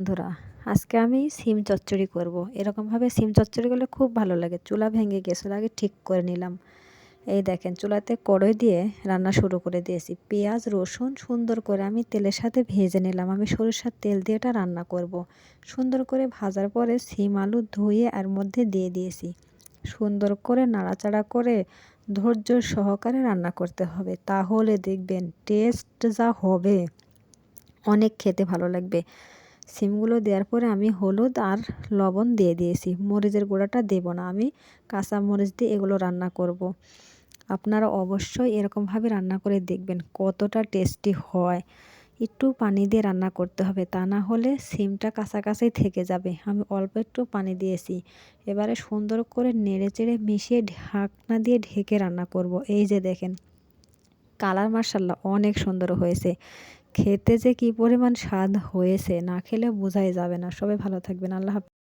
বন্ধুরা, আজকে আমি সিম চচ্চড়ি করব। এরকমভাবে সিম চচ্চড়ি করলে খুব ভালো লাগে। চুলা ভেঙে গেছিলো, আগে ঠিক করে নিলাম। এই দেখেন, চুলাতে কড়াই দিয়ে রান্না শুরু করে দিয়েছি। পেঁয়াজ রসুন সুন্দর করে আমি তেলের সাথে ভেজে নিলাম। আমি সরিষার তেল দিয়ে এটা রান্না করব। সুন্দর করে ভাজার পরে সিম আলু ধুয়ে আর মধ্যে দিয়ে দিয়েছি। সুন্দর করে নাড়াচাড়া করে ধৈর্য সহকারে রান্না করতে হবে, তাহলে দেখবেন টেস্ট যা হবে, অনেক খেতে ভালো লাগবে। সিমগুলো দেওয়ার পরে আমি হলুদ আর লবণ দিয়ে দিয়েছি। মরিচের গুঁড়াটা দেব না, আমি কাঁচা মরিচ দিয়ে এগুলো রান্না করব। আপনারা অবশ্যই এরকমভাবে রান্না করে দেখবেন কতটা টেস্টি হয়। একটু পানি দিয়ে রান্না করতে হবে, তা না হলে সিমটা কাছাকাছি থেকে যাবে। আমি অল্প একটু পানি দিয়েছি। এবারে সুন্দর করে নেড়েচেড়ে মিশিয়ে ঢাকনা দিয়ে ঢেকে রান্না করব। এই যে দেখেন, কালার মাশাআল্লাহ অনেক সুন্দর হয়েছে। খেতে যে কি পরিমাণ স্বাদ হয়েছে, না খেলে বোঝাই যাবে না। সবাই ভালো থাকবেন। আল্লাহ হাফেজ।